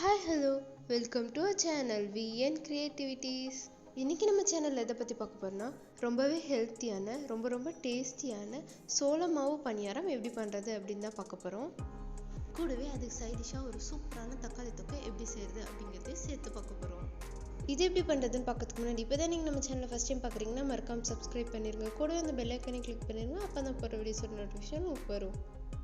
Hi hello welcome to our channel VN creativities. இன்றைக்கி நம்ம சேனலில் எதை பற்றி பார்க்க போகிறோம்னா ரொம்பவே ஹெல்த்தியான ரொம்ப டேஸ்டியான சோள மாவு பணியாரம் எப்படி பண்ணுறது அப்படின்னு தான் பார்க்க போகிறோம். கூடவே அதுக்கு சைடிஷாக ஒரு சூப்பரான தக்காளி தொக்கை எப்படி செய்கிறது அப்படிங்கிறதையும் சேர்த்து பார்க்க போகிறோம். இது எப்படி பண்ணுறதுன்னு பார்க்கறதுக்கு முன்னாடி இப்போ தான் நீங்கள் நம்ம சேனலை ஃபஸ்ட் டைம் பார்க்குறீங்கன்னா மறக்காமல் சப்ஸ்கிரைப் பண்ணிடுங்க. கூடவே அந்த பெல் ஐக்கானை கிளிக் பண்ணிடுங்க. அப்போ தான் போகிற வீடியோஸோட நோட்டிஃபிகேஷன் உங்களுக்கு வரும்.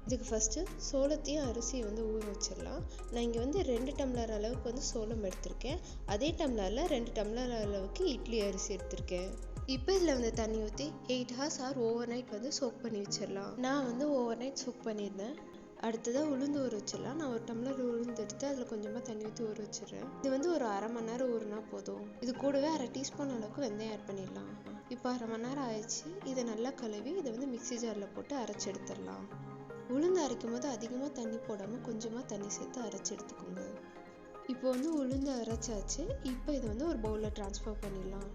இதுக்கு ஃபஸ்ட்டு சோளத்தையும் அரிசியை ஊற வச்சிடலாம். நான் இங்கே 2 டம்ளர் அளவுக்கு சோளம் எடுத்திருக்கேன். அதே டம்ளரில் 2 டம்ளர் அளவுக்கு இட்லி அரிசி எடுத்திருக்கேன். இப்போ இதில் தண்ணி ஊற்றி 8 hours or overnight soak பண்ணி வச்சிடலாம். நான் ஓவர் நைட் சோக் பண்ணியிருந்தேன். அடுத்ததாக உளுந்து ஊற வச்சிடலாம். நான் ஒரு டம்ளர் உளுந்து எடுத்து அதில் கொஞ்சமாக தண்ணி ஊற்றி ஊற வச்சிடுறேன். இது ஒரு அரை மணி நேரம் ஊறினா போதும். இது கூடவே அரை டீஸ்பூன் அளவுக்கு வெந்தயம் ஆட் பண்ணிடலாம். இப்போ அரை மணி நேரம் ஆயிடுச்சு. இதை நல்லா கழுவி இதை மிக்ஸி ஜாரில் போட்டு அரைச்சி எடுத்துடலாம். உளுந்து அரைக்கும் போது அதிகமாக தண்ணி போடாமல் கொஞ்சமாக தண்ணி சேர்த்து அரைச்சி எடுத்துக்கோங்க. இப்போ உளுந்து அரைச்சாச்சு. இப்போ இதை ஒரு பவுலில் ட்ரான்ஸ்ஃபர் பண்ணிடலாம்.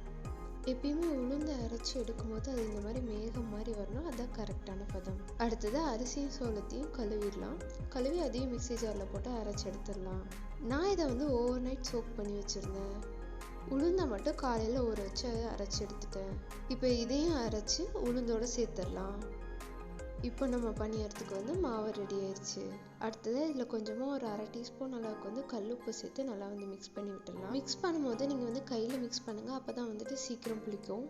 எப்பயுமே உளுந்து அரைச்சி எடுக்கும்போது அது இந்த மாதிரி மேகம் மாதிரி வரணும். அதுதான் கரெக்டான பதம். அடுத்தது அரிசியும் சோளத்தையும் கழுவிடலாம். கழுவி அதையும் மிக்ஸி ஜாரில் போட்டு அரைச்சி எடுத்துடலாம். நான் இதை ஓவர் நைட் சோக் பண்ணி வச்சுருந்தேன். உளுந்தை மட்டும் காலையில் ஊற வச்சு அரைச்சி எடுத்துட்டேன். இப்போ இதையும் அரைச்சி உளுந்தோடு சேர்த்துடலாம். இப்போ நம்ம பணியாரத்துக்கு மாவு ரெடி ஆயிடுச்சு. அடுத்தது இதில் கொஞ்சமாக ஒரு அரை டீஸ்பூன் அளவுக்கு கல்லுப்பு சேர்த்து நல்லா மிக்ஸ் பண்ணி விட்டுடலாம். மிக்ஸ் பண்ணும்போது நீங்கள் கையில் மிக்ஸ் பண்ணுங்கள். அப்போ தான் சீக்கிரம் புளிக்கும்.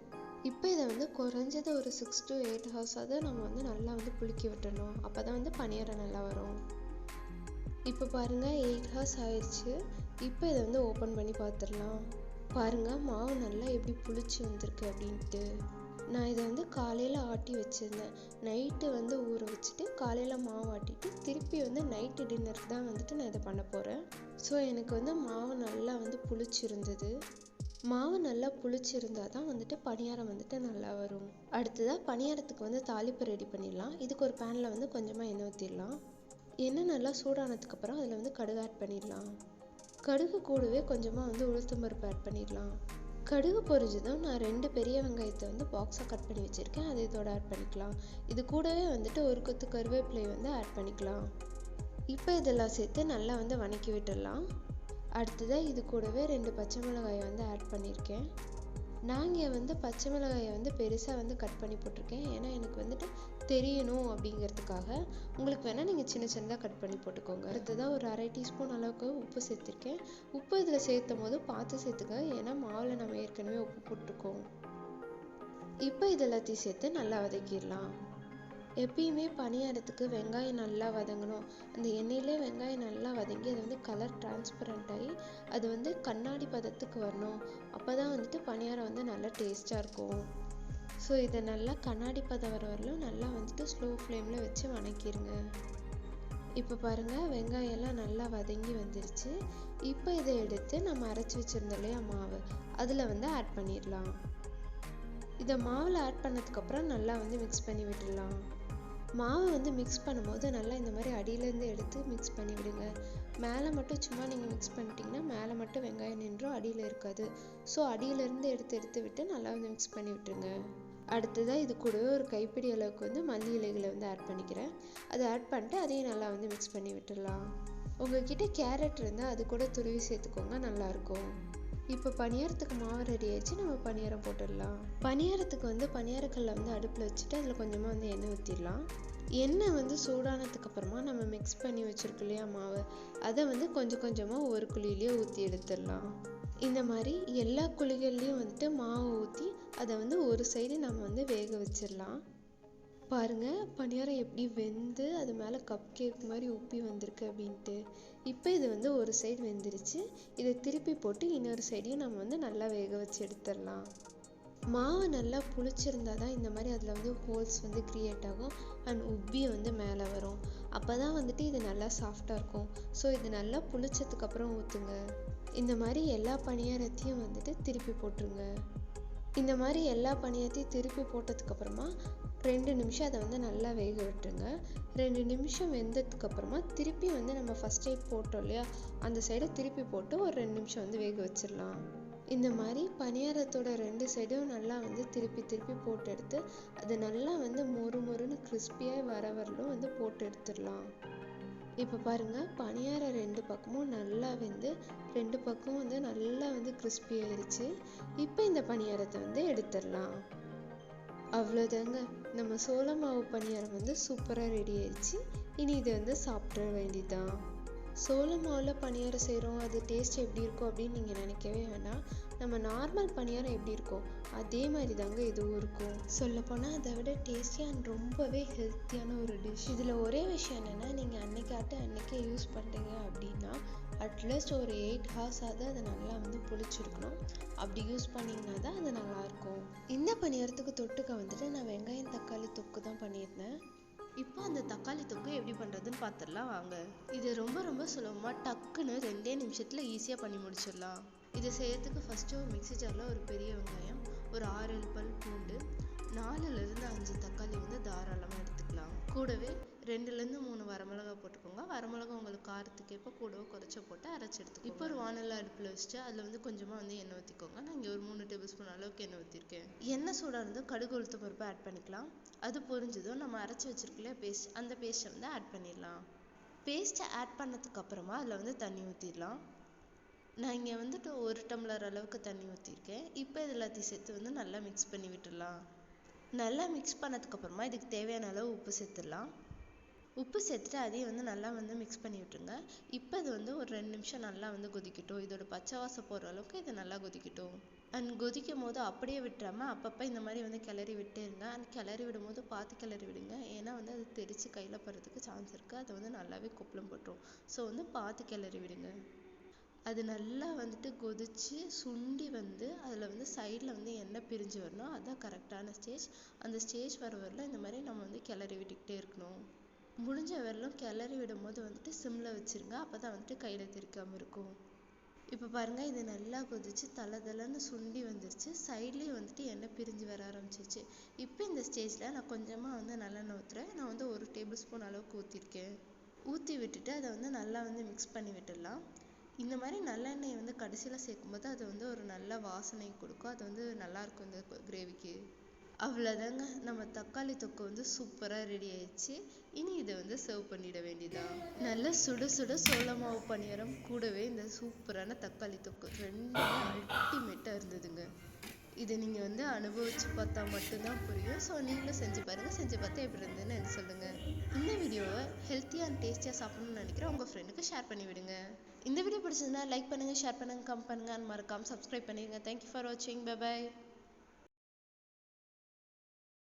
இப்போ இதை குறைஞ்சது ஒரு 6 to 8 hours நம்ம நல்லா புளிக்க விட்டுடணும். அப்போ தான் பணியாரம் நல்லா வரும். இப்போ பாருங்கள் 8 hours ஆயிடுச்சு. இப்போ இதை ஓப்பன் பண்ணி பார்த்துடலாம். பாருங்கள் மாவு நல்லா எப்படி புளிச்சு வந்திருக்கு அப்படின்ட்டு. நான் இதை காலையில் ஆட்டி வச்சுருந்தேன். நைட்டு ஊற வச்சுட்டு காலையில் மாவு ஆட்டிட்டு திருப்பி நைட்டு டின்னருக்கு தான் நான் இதை பண்ண போகிறேன். ஸோ எனக்கு மாவு நல்லா புளிச்சிருந்தது. மாவு நல்லா புளிச்சிருந்தால் தான் பணியாரம் நல்லா வரும். அடுத்ததாக பணியாரத்துக்கு தாளிப்பு ரெடி பண்ணிடலாம். இதுக்கு ஒரு பேனில் கொஞ்சமாக எண்ணெய் ஊற்றிடலாம். எண்ணெய் நல்லா சூடானதுக்கப்புறம் அதில் கடுகு ஆட் பண்ணிடலாம். கடுகு கூடவே கொஞ்சமாக உளுத்தம்பருப்பு ஆட் பண்ணிடலாம். கடுகு பொரிஞ்சதும் நான் 2 பெரிய வெங்காயத்தை பாக்ஸாக கட் பண்ணி வச்சுருக்கேன். அது இதோட ஆட் பண்ணிக்கலாம். இது கூடவே ஒரு கொத்து கருவேப்பிலை ஆட் பண்ணிக்கலாம். இப்போ இதெல்லாம் சேர்த்து நல்லா வதக்கி விட்டுடலாம். அடுத்ததாக இது கூடவே 2 பச்சை மிளகாயை ஆட் பண்ணியிருக்கேன். நாங்கள் பச்சை மிளகாயை பெருசாக கட் பண்ணி போட்டிருக்கேன். ஏன்னா எனக்கு தெரியணும் அப்படிங்கிறதுக்காக. உங்களுக்கு வேணால் நீங்கள் சின்ன சின்னதாக கட் பண்ணி போட்டுக்கோங்க. அடுத்ததாக ஒரு அரை டீஸ்பூன் அளவுக்கு உப்பு சேர்த்துருக்கேன். உப்பு இதில் சேர்த்தும் போது பார்த்து சேர்த்துக்க. ஏன்னா மாவில் நம்ம ஏற்கனவே உப்பு போட்டிருக்கோம். இப்போ இதெல்லாத்தையும் சேர்த்து நல்லா வதக்கிடலாம். எப்பயுமே பணியாரத்துக்கு வெங்காயம் நல்லா வதங்கணும். அந்த எண்ணெயிலே வெங்காயம் நல்லா வதங்கி அது கலர் டிரான்ஸ்பரண்ட் ஆகி அது கண்ணாடி பதத்துக்கு வரணும். அப்போ தான் பணியாரம் நல்லா டேஸ்ட்டாக இருக்கும். ஸோ இதை நல்லா கண்ணாடி பதம் வர வரலும் நல்லா ஸ்லோ ஃப்ளேமில் வச்சு வதக்கிடுங்க. இப்போ பாருங்கள் வெங்காயம் எல்லாம் நல்லா வதங்கி வந்துருச்சு. இப்போ இதை எடுத்து நம்ம அரைச்சி வச்சுருந்தோம் இல்லையா மாவு, அதில் ஆட் பண்ணிடலாம். இதை மாவில் ஆட் பண்ணதுக்கப்புறம் நல்லா மிக்ஸ் பண்ணி விட்டுடலாம். மாவு மிக்ஸ் பண்ணும்போது நல்லா இந்த மாதிரி அடியிலேருந்து எடுத்து மிக்ஸ் பண்ணி விடுங்க. மேலே மட்டும் சும்மா நீங்கள் மிக்ஸ் பண்ணிட்டீங்கன்னா மேலே மட்டும் வெங்காயம் நின்றும், அடியில் இருக்காது. ஸோ அடியிலேருந்து எடுத்து விட்டு நல்லா மிக்ஸ் பண்ணி விட்டுருங்க. அடுத்ததாக இது கூடவே ஒரு கைப்பிடி அளவுக்கு மல்லி இலைகளை ஆட் பண்ணிக்கிறேன். அதை ஆட் பண்ணிட்டு அதையும் நல்லா மிக்ஸ் பண்ணி விட்டுடலாம். உங்கள்கிட்ட கேரட் இருந்தால் அது கூட துருவி சேர்த்துக்கோங்க, நல்லாயிருக்கும். இப்போ பணியாரத்துக்கு மாவு ரெடி ஆயிடுச்சு. நம்ம பணியாரம் போட்டுடலாம். பணியாரத்துக்கு பணியாரக்கல்லை அடுப்பில் வச்சுட்டு அதில் கொஞ்சமாக எண்ணெய் ஊற்றிடலாம். எண்ணெய் சூடானதுக்கு அப்புறமா நம்ம மிக்ஸ் பண்ணி வச்சுருக்கோம் இல்லையா மாவு, அதை கொஞ்சம் கொஞ்சமாக ஒரு குழியிலேயே ஊற்றி எடுத்துடலாம். இந்த மாதிரி எல்லா குழிகள்லேயும் மாவு ஊற்றி அதை ஒரு சைடு நம்ம வேக வச்சிடலாம். பாருங்கள் பணியாரம் எப்படி வெந்து அது மேலே கப் கேக் மாதிரி உப்பி வந்திருக்கு அப்படின்ட்டு. இப்போ இது ஒரு சைடு வெந்துருச்சு. இதை திருப்பி போட்டு இன்னொரு சைடையும் நம்ம நல்லா வேக வச்சு எடுத்துடலாம். மாவு நல்லா புளிச்சிருந்தா தான் இந்த மாதிரி அதில் ஹோல்ஸ் க்ரியேட் ஆகும் அண்ட் உப்பி மேலே வரும். அப்போ தான் இது நல்லா சாஃப்டாக இருக்கும். ஸோ இது நல்லா புளிச்சதுக்கப்புறம் ஊற்றுங்க. இந்த மாதிரி எல்லா பணியாரத்தையும் திருப்பி போட்டுருங்க. இந்த மாதிரி எல்லா பணியாரத்தையும் திருப்பி போட்டதுக்கப்புறமா 2 நிமிஷம் அதை நல்லா வேக விட்டுருங்க. 2 நிமிஷம் வெந்ததுக்கப்புறமா திருப்பி நம்ம ஃபஸ்ட் சைட் போட்டோம் இல்லையா, அந்த சைடை திருப்பி போட்டு ஒரு 2 நிமிஷம் வேக வச்சிடலாம். இந்த மாதிரி பணியாரத்தோட 2 சைடும் நல்லா திருப்பி திருப்பி போட்டு எடுத்து அது நல்லா மொறு மொறுன்னு கிறிஸ்பியாக வர வரலும் போட்டு எடுத்துடலாம். இப்போ பாருங்கள், பணியாரம் ரெண்டு பக்கமும் நல்லா வெந்து ரெண்டு பக்கமும் வந்து நல்லா வந்து கிறிஸ்பி ஆயிடுச்சு. இப்போ இந்த பணியாரத்தை வந்து எடுத்துடலாம். அவ்வளோதாங்க, நம்ம சோள மாவு பணியாரம் வந்து சூப்பராக ரெடி ஆயிடுச்சு. இனி இதை வந்து சாப்பிட வேண்டியதுதான். சோள மாவில் பணியாரம் செய்கிறோம், அது டேஸ்ட் எப்படி இருக்கும் அப்படின்னு நீங்கள் நினைக்கவே வேண்டாம். நம்ம நார்மல் பணியாரம் எப்படி இருக்கும் அதே மாதிரி தாங்க இதுவும் இருக்கும். சொல்லப்போனால் அதை விட டேஸ்டியாக அண்ட் ரொம்பவே ஹெல்த்தியான ஒரு டிஷ். இதில் ஒரே விஷயம் என்னென்னா, நீங்கள் அன்னைக்கே யூஸ் பண்ணுறீங்க அப்படின்னா அட்லீஸ்ட் ஒரு 8 ஹார்ஸாவது அதை நல்லா வந்து புளிச்சிருக்கணும். அப்படி யூஸ் பண்ணிங்கன்னா தான் அது நல்லாயிருக்கும். இந்த பணியாரத்துக்கு தொட்டுக்க வந்துட்டு நான் வெங்காயம் தக்காளி தொக்கு தான் பண்ணியிருந்தேன். இப்போ அந்த தக்காளி தொக்கு எப்படி பண்ணுறதுன்னு பார்த்துடலாம் வாங்க. இது ரொம்ப சுலபமாக டக்குன்னு 2 நிமிஷத்தில் ஈஸியாக பண்ணி முடிச்சிடலாம். இதை செய்யறதுக்கு ஃபஸ்ட்டு ஒரு மிக்ஸி ஜாரில் ஒரு பெரிய வெங்காயம், ஒரு 6-7 பல் பூண்டு, 4லேருந்து 5 தக்காளி வந்து தாராளமாக எடுத்துக்கலாம். கூடவே 2லேருந்து 3 வரமிளகா போட்டுக்கோங்க. வரமிளகா உங்களுக்கு காரத்துக்கு ஏற்ப கூடவோ குறைச்ச போட்டு அரைச்சி எடுத்துக்கோங்க. இப்போ ஒரு வானல் அடுப்பில் வச்சுட்டு அதில் வந்து கொஞ்சமாக வந்து எண்ணெய் ஊற்றிக்கோங்க. நான் இங்கே ஒரு 3 டேபிள் ஸ்பூன் அளவுக்கு எண்ணெய் ஊற்றிருக்கேன். எண்ணெய் சூடாக இருந்து கடுகு உளுத்தம் பருப்பு ஆட் பண்ணிக்கலாம். அது பொரிஞ்சதும் நம்ம அரைச்சி வச்சிருக்கல பேஸ்ட், அந்த பேஸ்ட்டை வந்து ஆட் பண்ணிடலாம். பேஸ்ட்டை ஆட் பண்ணதுக்கு அப்புறமா அதில் வந்து தண்ணி ஊற்றிடலாம். நான் இங்கே வந்துட்டு 1 டம்ளர் அளவுக்கு தண்ணி ஊற்றிருக்கேன். இப்போ இது எல்லாத்தையும் சேர்த்து வந்து நல்லா மிக்ஸ் பண்ணி விட்டுடலாம். நல்லா மிக்ஸ் பண்ணதுக்கப்புறமா இதுக்கு தேவையான அளவு உப்பு சேர்த்துடலாம். உப்பு சேர்த்துட்டு அதையும் வந்து நல்லா வந்து மிக்ஸ் பண்ணி விட்டுருங்க. இப்போ இது வந்து ஒரு 2 நிமிஷம் நல்லா வந்து கொதிக்கட்டும். இதோட பச்சை வாசம் போகிற அளவுக்கு இது நல்லா கொதிக்கட்டும். அண்ட் கொதிக்கும் போது அப்படியே விட்டுறாமல் அப்பப்போ இந்த மாதிரி வந்து கிளறி விட்டே இருங்க. அண்ட் கிளறி விடும் போது பார்த்து கிளறி விடுங்க. ஏன்னா வந்து அது தெரித்து கையில் படுறதுக்கு சான்ஸ் இருக்குது. அது வந்து நல்லாவே கொப்பளம் போட்டுரும். ஸோ வந்து பார்த்து கிளறி விடுங்க. அது நல்லா வந்துட்டு கொதித்து சுண்டி வந்து அதில் வந்து சைடில் வந்து எண்ணெய் பிரிஞ்சு வரணும். அதுதான் கரெக்டான ஸ்டேஜ். அந்த ஸ்டேஜ் வரல இந்த மாதிரி நம்ம வந்து கிளறி விட்டுக்கிட்டே இருக்கணும். முடிஞ்ச வரலும் கிளறி விடும் போது வந்துட்டு சிம்மில் வச்சுருங்க. அப்போ தான் வந்துட்டு கையில் தெரிக்காமல் இருக்கும். இப்போ பாருங்கள், இது நல்லா கொதிச்சு தளன்னு சுண்டி வந்துருச்சு. சைட்லேயும் வந்துட்டு எண்ணெய் பிரிஞ்சு வர ஆரம்பிச்சிருச்சு. இப்போ இந்த ஸ்டேஜில் நான் கொஞ்சமாக வந்து நல்லெண்ணெய் ஊற்றுறேன். நான் வந்து 1 டேபிள் ஸ்பூன் அளவுக்கு ஊற்றிருக்கேன். ஊற்றி விட்டுட்டு அதை வந்து நல்லா வந்து மிக்ஸ் பண்ணி விட்டுடலாம். இந்த மாதிரி நல்லெண்ணெய் வந்து கடைசியில் சேர்க்கும்போது அது வந்து ஒரு நல்ல வாசனை கொடுக்கும். அது வந்து நல்லாயிருக்கும் இந்த கிரேவிக்கு. அவ்வளோதாங்க, நம்ம தக்காளி தொக்கு வந்து சூப்பராக ரெடி ஆயிடுச்சு. இனி இதை வந்து சர்வ் பண்ணிட வேண்டியதான். நல்ல சுட சோள மாவு பணியாரம் கூடவே இந்த சூப்பரான தக்காளி தொக்கு ரெண்டுமே அல்டிமேட்டாக இருந்ததுங்க. இதை நீங்கள் வந்து அனுபவித்து பார்த்தா மட்டும்தான் புரியும். ஸோ நீங்களும் செஞ்சு பாருங்கள். செஞ்சு பார்த்தா எப்படி இருந்ததுன்னு எனக்கு சொல்லுங்கள். இந்த வீடியோவை ஹெல்த்தியாக அண்ட் டேஸ்டியாக சாப்பிடணும்னு நினைக்கிறேன் உங்கள் ஃப்ரெண்டுக்கு ஷேர் பண்ணி விடுங்க. இந்த வீடியோ பிடிச்சதுன்னா லைக் பண்ணுங்கள், ஷேர் பண்ணுங்கள், கமெண்ட் பண்ணுங்கள் அண்ட் மறக்காமல் சப்ஸ்கிரைப் பண்ணிடுங்க. தேங்க்யூ ஃபார் வாட்சிங். Bye bye.